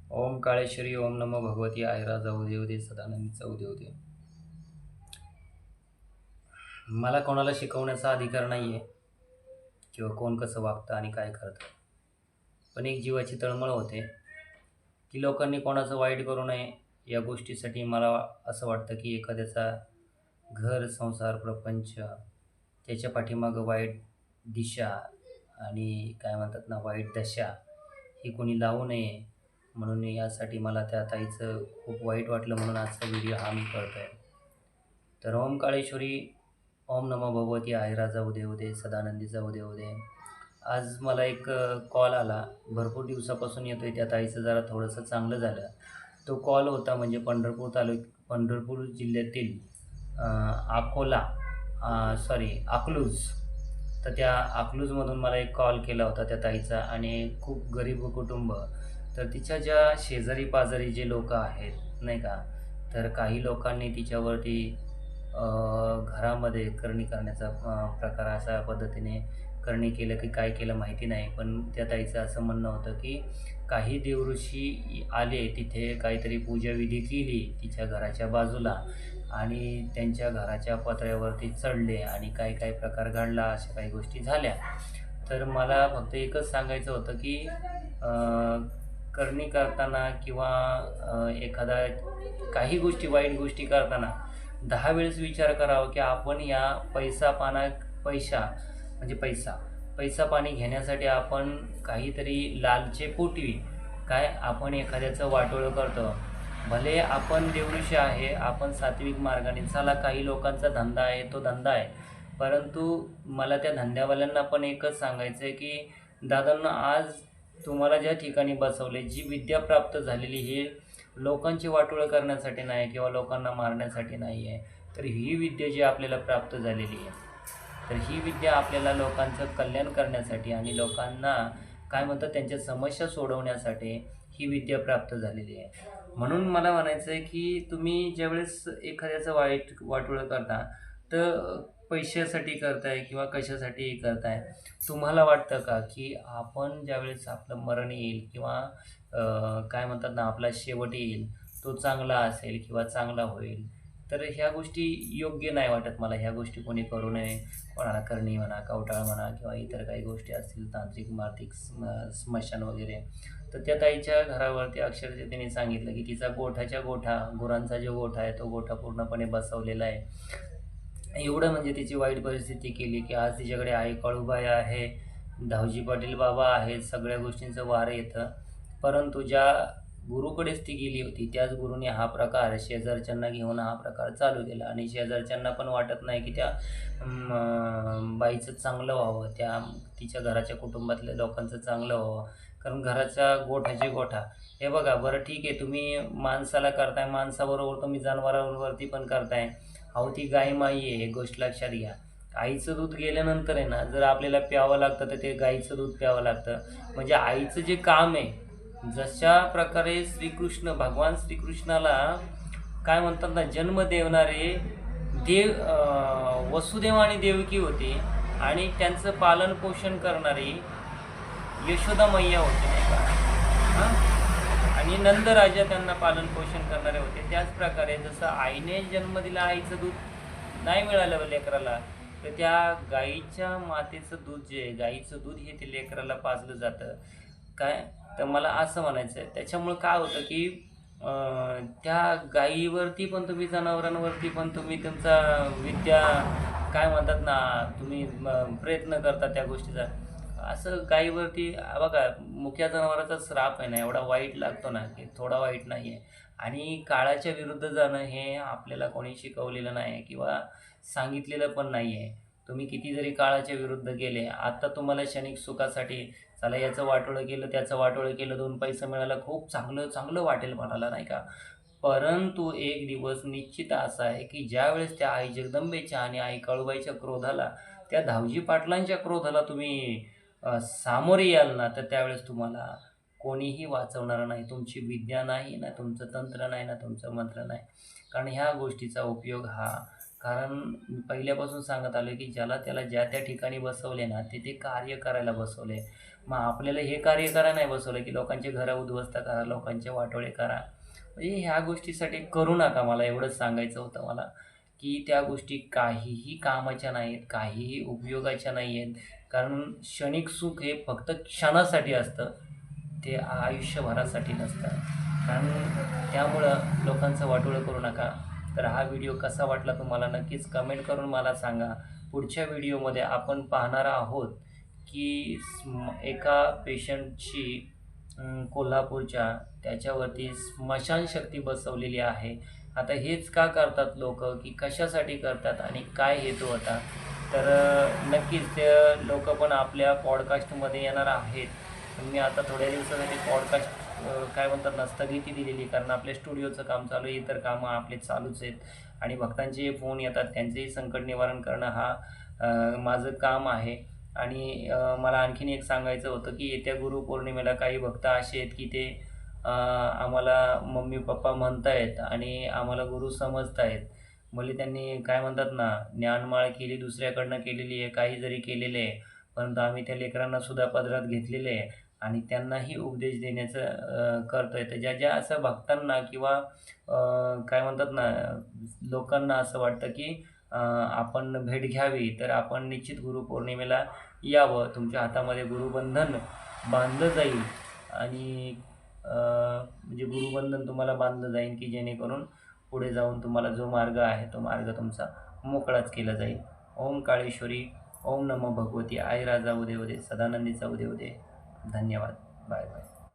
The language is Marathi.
ओम काळेश्वरी ओम नमो भगवती आयरा जाऊ देव दे सदानंद जाऊ देव दे. मला कोणाला शिकवण्याचा अधिकार नाही आहे किंवा कोण कसं वागतं आणि काय करतं. पण एक जीवाची तळमळ होते की लोकांनी कोणाचं वाईट करू नये. या गोष्टीसाठी मला असं वाटतं की एखाद्याचा घर, संसार, प्रपंच त्याच्या पाठीमागं वाईट दिशा आणि काय म्हणतात ना वाईट दशा ही कोणी लावू नये. म्हणून यासाठी मला त्या ताईचं खूप वाईट वाटलं, म्हणून आजचा व्हिडिओ हा मी करतो आहे. तर ओम काळेश्वरी ओम नमो भगवती आयरा जाऊ देव दे सदानंदी जाऊ देव दे. आज मला एक कॉल आला, भरपूर दिवसापासून येतो आहे. त्या ताईचं जरा थोडंसं चांगलं झालं. तो कॉल होता म्हणजे पंढरपूर जिल्ह्यातील अकोला अकलूज. तर त्या अकलूजमधून मला एक कॉल केला होता त्या ताईचा, आणि खूप गरीब कुटुंब. तर तिच्या ज्या शेजारी पाजारी जे लोक आहेत नाही का, तर काही लोकांनी तिच्यावरती घरामध्ये करणी करण्याचा प्रकार अशा पद्धतीने करणी केलं की काय केलं माहिती नाही. पण त्या ताईचं असं म्हणणं होतं की काही देवऋषी आले तिथे, काहीतरी पूजाविधी केली तिच्या घराच्या बाजूला आणि त्यांच्या घराच्या पत्र्यावरती चढले आणि काय काय प्रकार घडला, अशा काही गोष्टी झाल्या. तर मला फक्त एकच सांगायचं होतं की करणी करताना किंवा एखादा काही गोष्टी वाईट गोष्टी करताना 10 वेळेस विचार करावा की आपण या पैसा पाणी घेण्यासाठी आपण काहीतरी लालचेपोटी काय आपण एखाद्याचं वाटोळं करतो. भले आपण देवऋषी आहे, आपण सात्विक मार्गाने चला, काही लोकांचा धंदा आहे, तो धंदा आहे. परंतु मला त्या धंद्यावाल्यांना पण एकच सांगायचं आहे की दादांनो, आज तुम्हाला ज्या ठिकाणी बसवले, जी विद्या प्राप्त झालेली ही लोकांची वाटोळं करण्यासाठी नाही किंवा लोकांना मारण्यासाठी नाही आहे. तर ही विद्या जी आपल्याला प्राप्त झालेली आहे, तर ही विद्या आपल्याला लोकांचं कल्याण करण्यासाठी आणि लोकांना काय म्हणतात त्यांच्या समस्या सोडवण्यासाठी ही विद्या प्राप्त झालेली आहे. म्हणून मला म्हणायचं आहे की तुम्ही ज्यावेळेस एखाद्याचं वाटोळं करता, तर पैशासाठी करताय किंवा कशासाठीही करताय, तुम्हाला वाटतं का की आपण ज्यावेळेस आपलं मरण येईल किंवा काय म्हणतात ना आपला शेवट येईल, तो चांगला असेल किंवा चांगला होईल, तर ह्या गोष्टी योग्य नाही वाटत मला. ह्या गोष्टी कोणी करू नये. कोणाला करणी म्हणा, कवटाळ म्हणा किंवा इतर काही गोष्टी असतील तांत्रिक मार्तिक स्मशान वगैरे. तर त्या ताईच्या घरावरती अक्षरशः त्यांनी सांगितलं की तिचा गोठा गुरांचा जो गोठा आहे, तो गोठा पूर्णपणे बसवलेला आहे. एवढं म्हणजे तिची वाईट परिस्थिती केली की आज तिच्याकडे आई काळूबाई आहे, धावजी पाटील बाबा आहेत, सगळ्या गोष्टींचं वारं येतं. परंतु ज्या गुरुकडेच ती गेली होती, त्याच गुरुने हा प्रकार शेजारच्यांना घेऊन हा प्रकार चालू केला. आणि शेजारच्यांना पण वाटत नाही की त्या बाईचं चांगलं व्हावं, त्या तिच्या घराच्या कुटुंबातल्या लोकांचं चांगलं व्हावं. कारण घराचा गोठाचे गोठा. हे बघा, बरं ठीक आहे, तुम्ही माणसाला करताय, माणसाबरोबर तुम्ही जनावरांवरती पण करताय. अहो, ती गाय माई आहे, एक गोष्ट लक्षात घ्या. आईचं दूध गेल्यानंतर आहे ना, जर आपल्याला प्यावं लागतं तर ते गाईचं दूध प्यावं लागतं. म्हणजे आईचं जे काम आहे, जशा प्रकारे भगवान श्रीकृष्णाला काय म्हणतात ना, जन्म देवणारे देव वसुदेव आणि देवकी होते, आणि त्यांचं पालन पोषण करणारी यशोदा मैया होते नाही का, आणि नंदराजा त्यांना पालन पोषण करणारे होते. त्याच प्रकारे जसं आईने जन्म दिला, आईचं दूध नाही मिळालं लेकराला, तर त्या गाईच्या मातेचं दूध जे आहे, गाईचं दूध हे ते लेकराला पाजलं जातं काय. तर मला असं म्हणायचं आहे, त्याच्यामुळं काय होतं की त्या गाईवरती पण तुम्ही, जनावरांवरती पण तुम्ही तुमचा विद्या काय म्हणतात ना, तुम्ही प्रयत्न करता त्या गोष्टीचा. असं गाईवरती बघा, मुक्या जनावराचा श्राप आहे ना, एवढा वाईट लागतो ना की थोडा वाईट नाही आहे. आणि काळाच्या विरुद्ध जाणं हे आपल्याला कोणी शिकवलेलं नाही किंवा सांगितलेलं पण नाही आहे. तुम्ही किती जरी काळाच्या विरुद्ध गेले, आता तुम्हाला क्षणिक सुखासाठी चला याचं वाटोळं केलं, त्याचं वाटोळं केलं, 2 पैसा मिळाला, खूप चांगलं चांगलं वाटेल म्हणाला नाही का. परंतु एक दिवस निश्चित असा आहे की ज्यावेळेस त्या आई जगदंबेच्या आणि आई काळूबाईच्या क्रोधाला, त्या धावजी पाटलांच्या क्रोधाला तुम्ही सामोरे याल ना, तर त्यावेळेस तुम्हाला कोणीही वाचवणारं नाही. तुमची विद्या नाही ना, तुमचं तंत्र नाही ना, तुमचं मंत्र नाही. कारण ह्या गोष्टीचा उपयोग हा, कारण पहिल्यापासून सांगत आलो की ज्याला त्याला ज्या त्या ठिकाणी बसवले ना, ते कार्य करायला बसवले. मग आपल्याला हे कार्य करा नाही बसवलं, की लोकांचे घरं उद्ध्वस्त करा, लोकांचे वाटोळे करा. म्हणजे ह्या गोष्टीसाठी करू नका. मला एवढंच सांगायचं होतं मला, की त्या गोष्टी काहीही कामाच्या नाहीत, काहीही उपयोगाच्या नाही आहेत. कारण क्षणिक सुख हे फक्त क्षणासाठी असतं, ते आयुष्यभरासाठी नसतं. कारण त्यामुळं लोकांचं वाटोळं करू नका. तर हा व्हिडिओ कसा वाटला तुम्हाला नक्कीच कमेंट करून मला सांगा. पुढच्या व्हिडिओमध्ये आपण पाहणार आहोत, की एका पेशंटची कोल्हापूरच्या त्याच्यावरती स्मशानशक्ती बसवलेली आहे. आता हेच का करतात लोकं, की कशासाठी करतात आणि काय हेतू होता? तर नक्कीच ते लोकं पण आपल्या पॉडकास्टमध्ये येणार आहेत. पण मी आता थोड्या दिवसासाठी पॉडकास्ट काय म्हणतात ना, स्थगिती दिलेली, कारण आपल्या स्टुडिओचं काम चालू आहे, इतर कामं आपले चालूच आहेत आणि भक्तांचे फोन येतात, त्यांचेही संकट निवारण करणं हा माझं काम आहे. आणि मला आणखीन एक सांगायचं होतं, की येत्या गुरुपौर्णिमेला काही भक्त असे आहेत, की ते आम्हाला मम्मी-पप्पा म्हणतायत आणि आम्हाला गुरु समजतायत. भले त्यांनी काय म्हणतात ना, ज्ञानमाळ केली दुसऱ्याकडनं केलेली आहे, काही जरी केलेलं आहे, परंतु आम्ही त्या लेकरांना सुद्धा पदरात घेतलेले आहे आणि त्यांनाही उपदेश देण्याचं करतोय. तर ज्या असं भक्तांना किंवा काय म्हणतात ना, लोकांना असं वाटतं, की आपण भेट घ्यावी, तर आपण निश्चित गुरुपौर्णिमेला यावं. तुमच्या हातामध्ये गुरुबंधन बांधलं जाईल आणि म्हणजे गुरुबंधन तुम्हाला बांधलं जाईल, की जेणेकरून पुढे जाऊन तुम्हाला जो मार्ग आहे, तो मार्ग तुमचा मोकळाच केला जाईल. ओम काळेश्वरी, ओम नमो भगवती आई राजा उदे उदे, सदानंदीचा उदे उदे. धन्यवाद. Bye bye.